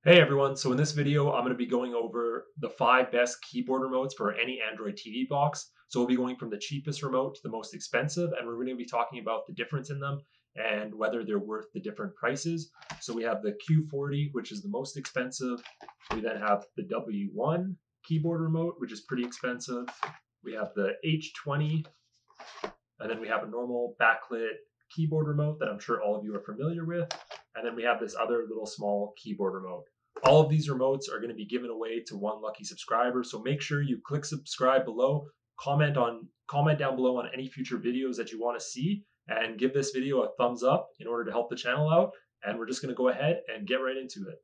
Hey everyone, so in this video, I'm going to be going over the 5 best keyboard remotes for any Android TV box. So we'll be going from the cheapest remote to the most expensive, and we're going to be talking about the difference in them and whether they're worth the different prices. So we have the Q40, which is the most expensive. We then have the W1 keyboard remote, which is pretty expensive. We have the H20, and then we have a normal backlit keyboard remote that I'm sure all of you are familiar with. And then we have this other little small keyboard remote. All of these remotes are going to be given away to one lucky subscriber. So make sure you click subscribe below, comment down below on any future videos that you want to see, and give this video a thumbs up in order to help the channel out. And we're just going to go ahead and get right into it.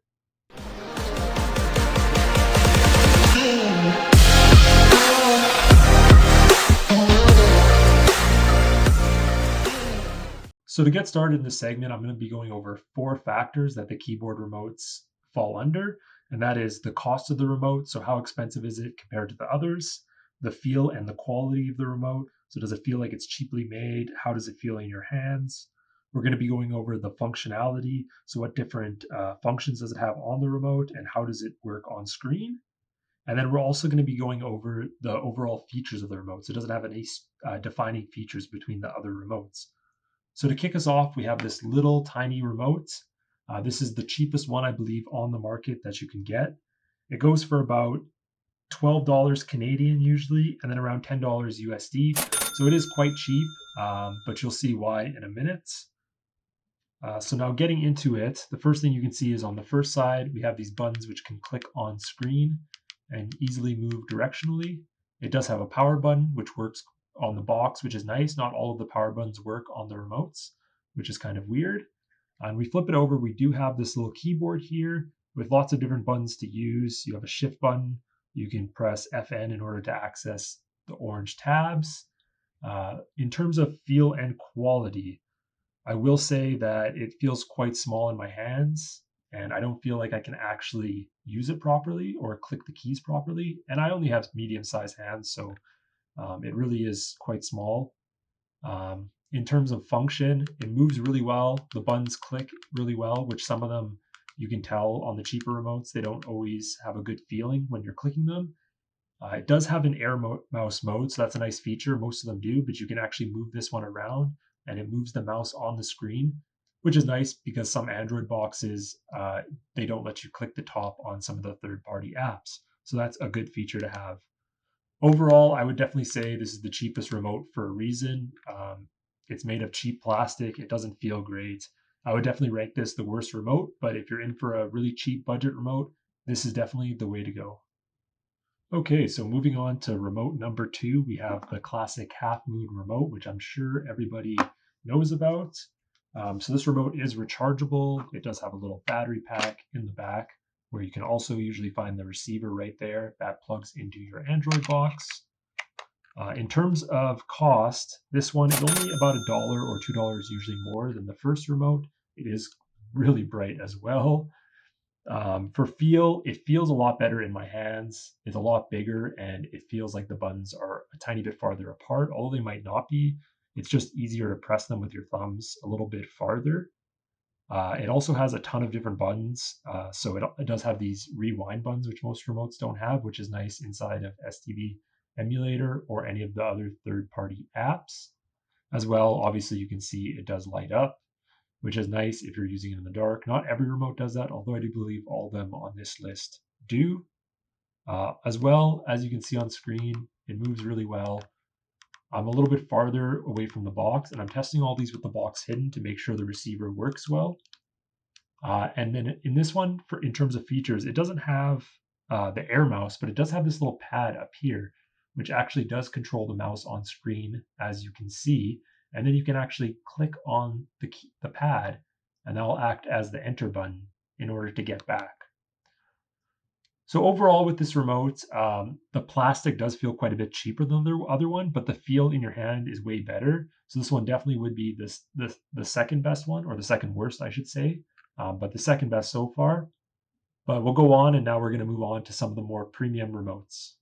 So to get started in this segment, I'm going to be going over 4 factors that the keyboard remotes fall under, and that is the cost of the remote. So how expensive is it compared to the others? The feel and the quality of the remote. So does it feel like it's cheaply made? How does it feel in your hands? We're going to be going over the functionality. So what different functions does it have on the remote, and how does it work on screen? And then we're also going to be going over the overall features of the remote. So does it have any defining features between the other remotes? So to kick us off, we have this little tiny remote. This is the cheapest one, I believe, on the market that you can get. It goes for about $12 Canadian usually, and then around $10 USD. So it is quite cheap, but you'll see why in a minute. So now getting into it, the first thing you can see is on the first side, we have these buttons which can click on screen and easily move directionally. It does have a power button, which works on the box, which is nice. Not all of the power buttons work on the remotes, which is kind of weird. And we flip it over, we do have this little keyboard here with lots of different buttons to use. You have a shift button. You can press FN in order to access the orange tabs. In terms of feel and quality, I will say that it feels quite small in my hands, and I don't feel like I can actually use it properly or click the keys properly. And I only have medium-sized hands, so it really is quite small. In terms of function, it moves really well. The buttons click really well, which some of them you can tell on the cheaper remotes, they don't always have a good feeling when you're clicking them. It does have an air mouse mode, so that's a nice feature. Most of them do, but you can actually move this one around and it moves the mouse on the screen, which is nice because some Android boxes, they don't let you click the top on some of the third-party apps. So that's a good feature to have. Overall, I would definitely say this is the cheapest remote for a reason. It's made of cheap plastic. It doesn't feel great. I would definitely rank this the worst remote, but if you're in for a really cheap budget remote, this is definitely the way to go. Okay, so moving on to remote number 2, we have the classic half moon remote, which I'm sure everybody knows about. So this remote is rechargeable. It does have a little battery pack in the back where you can also usually find the receiver right there that plugs into your Android box. In terms of cost, this one is only about $1 or $2 usually more than the first remote. It is really bright as well. For feel, it feels a lot better in my hands. It's a lot bigger and it feels like the buttons are a tiny bit farther apart, although they might not be. It's just easier to press them with your thumbs a little bit farther. It also has a ton of different buttons. So it does have these rewind buttons, which most remotes don't have, which is nice inside of STV emulator or any of the other third-party apps. As well, obviously you can see it does light up, which is nice if you're using it in the dark. Not every remote does that, although I do believe all of them on this list do. As well, as you can see on screen, it moves really well. I'm a little bit farther away from the box, and I'm testing all these with the box hidden to make sure the receiver works well. And then in this one, in terms of features, it doesn't have the air mouse, but it does have this little pad up here, which actually does control the mouse on screen, as you can see. And then you can actually click on the pad, and that will act as the enter button in order to get back. So overall with this remote, the plastic does feel quite a bit cheaper than the other one, but the feel in your hand is way better. So this one definitely would be the second best one, or the second worst, I should say, but the second best so far. But we'll go on, and now we're going to move on to some of the more premium remotes.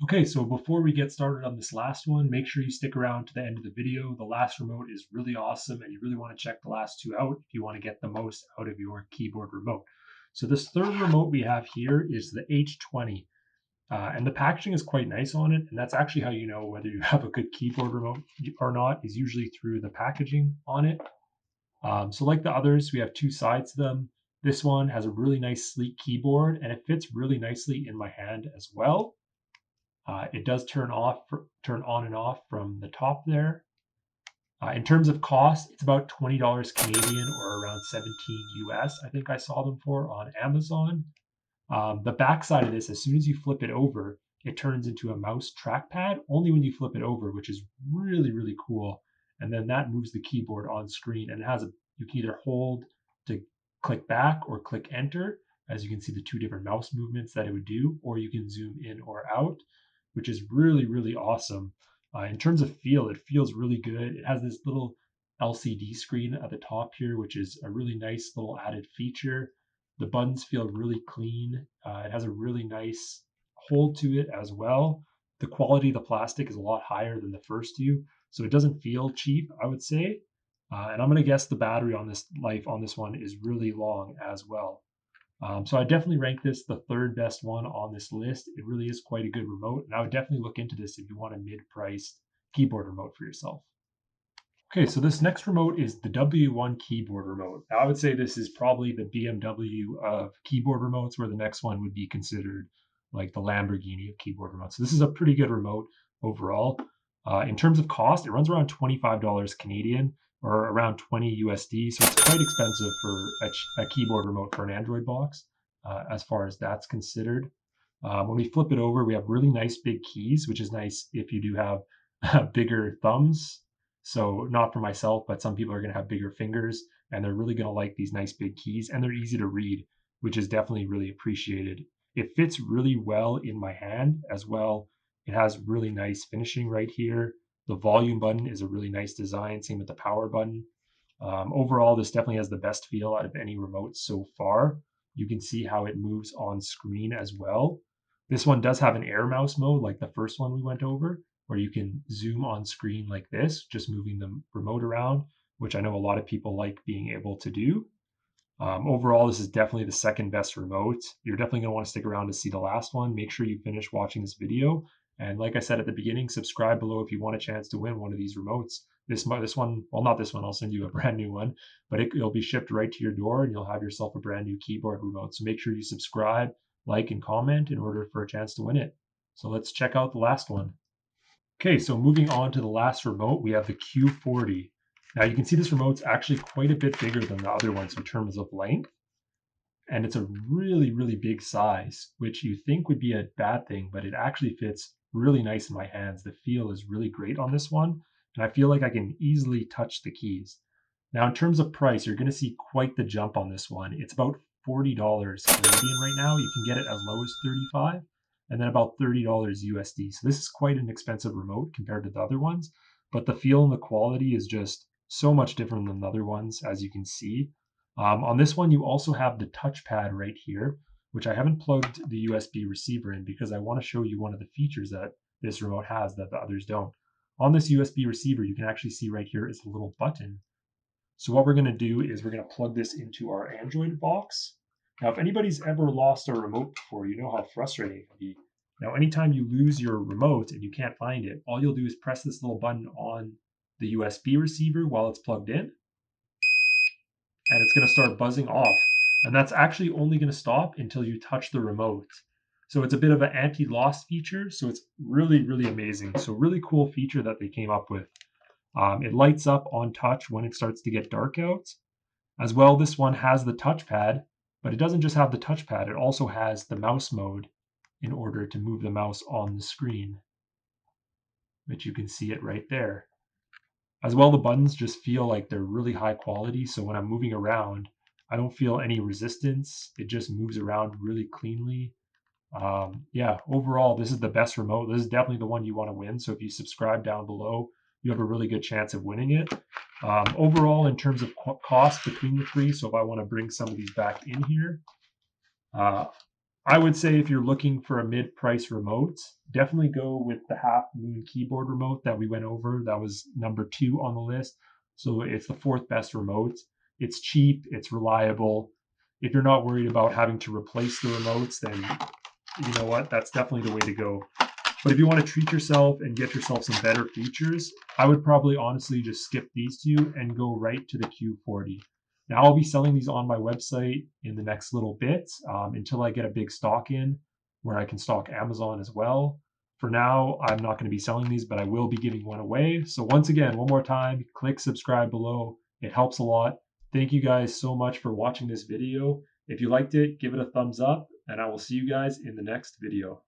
Okay, so before we get started on this last one, make sure you stick around to the end of the video. The last remote is really awesome, and you really want to check the last 2 out if you want to get the most out of your keyboard remote. So this third remote we have here is the H20. And the packaging is quite nice on it. And that's actually how you know whether you have a good keyboard remote or not, is usually through the packaging on it. So like the others, we have two sides to them. This one has a really nice sleek keyboard and it fits really nicely in my hand as well. It does turn on and off from the top there. In terms of cost, it's about $20 Canadian or around 17 US. I think I saw them for on Amazon. The back side of this, as soon as you flip it over, it turns into a mouse trackpad only when you flip it over, which is really, really cool. And then that moves the keyboard on screen and it has you can either hold to click back or click enter. As you can see the two different mouse movements that it would do, or you can zoom in or out, which is really, really awesome. In terms of feel, it feels really good. It has this little LCD screen at the top here, which is a really nice little added feature. The buttons feel really clean. It has a really nice hold to it as well. The quality of the plastic is a lot higher than the first two, so it doesn't feel cheap, I would say. And I'm going to guess the battery on this life on this one is really long as well. So I definitely rank this the third best one on this list. It really is quite a good remote, and I would definitely look into this if you want a mid-priced keyboard remote for yourself. Okay, so this next remote is the W1 keyboard remote. Now, I would say this is probably the BMW of keyboard remotes, where the next one would be considered like the Lamborghini of keyboard remotes. So this is a pretty good remote overall. In terms of cost, it runs around $25 Canadian or around 20 USD. So it's quite expensive for a keyboard remote for an Android box, as far as that's considered. When we flip it over, we have really nice big keys, which is nice if you do have bigger thumbs. So not for myself, but some people are going to have bigger fingers and they're really going to like these nice big keys and they're easy to read, which is definitely really appreciated. It fits really well in my hand as well. It has really nice finishing right here. The volume button is a really nice design. Same with the power button. Overall, this definitely has the best feel out of any remote so far. You can see how it moves on screen as well. This one does have an air mouse mode like the first one we went over, where you can zoom on screen like this, just moving the remote around, which I know a lot of people like being able to do. Overall, this is definitely the second best remote. You're definitely going to want to stick around to see the last one. Make sure you finish watching this video. And like I said at the beginning, subscribe below if you want a chance to win one of these remotes. This one, well, not this one, I'll send you a brand new one, but it'll be shipped right to your door and you'll have yourself a brand new keyboard remote. So make sure you subscribe, like, and comment in order for a chance to win it. So let's check out the last one. Okay, so moving on to the last remote, we have the Q40. Now you can see this remote's actually quite a bit bigger than the other ones in terms of length. And it's a really, really big size, which you think would be a bad thing, but it actually fits really nice in my hands. The feel is really great on this one, and I feel like I can easily touch the keys. Now, in terms of price, you're going to see quite the jump on this one. It's about $40 Canadian right now. You can get it as low as 35 and then about $30 USD. So this is quite an expensive remote compared to the other ones, but the feel and the quality is just so much different than the other ones, as you can see. On this one, you also have the touchpad right here, which I haven't plugged the USB receiver in because I want to show you one of the features that this remote has that the others don't. On this USB receiver, you can actually see right here is a little button. So what we're going to do is we're going to plug this into our Android box. Now, if anybody's ever lost a remote before, you know how frustrating it can be. Now, anytime you lose your remote and you can't find it, all you'll do is press this little button on the USB receiver while it's plugged in, and it's going to start buzzing off. And that's actually only going to stop until you touch the remote. So it's a bit of an anti-loss feature. So it's really, really amazing. So really cool feature that they came up with. It lights up on touch when it starts to get dark out. As well, this one has the touchpad, but it doesn't just have the touchpad. It also has the mouse mode in order to move the mouse on the screen, which you can see it right there. As well, the buttons just feel like they're really high quality. So when I'm moving around, I don't feel any resistance. It just moves around really cleanly. Yeah, overall, this is the best remote. This is definitely the one you want to win. So if you subscribe down below, you have a really good chance of winning it. Overall, in terms of cost between the three, so if I want to bring some of these back in here, I would say if you're looking for a mid-price remote, definitely go with the Half Moon keyboard remote that we went over. That was number 2 on the list. So it's the 4th best remote. It's cheap, it's reliable, if you're not worried about having to replace the remotes, then you know what? That's definitely the way to go. But if you want to treat yourself and get yourself some better features, I would probably honestly just skip these two and go right to the Q40. Now I'll be selling these on my website in the next little bit until I get a big stock in where I can stock Amazon as well. For now, I'm not going to be selling these, but I will be giving one away. So once again, one more time, click subscribe below. It helps a lot. Thank you guys so much for watching this video. If you liked it, give it a thumbs up, and I will see you guys in the next video.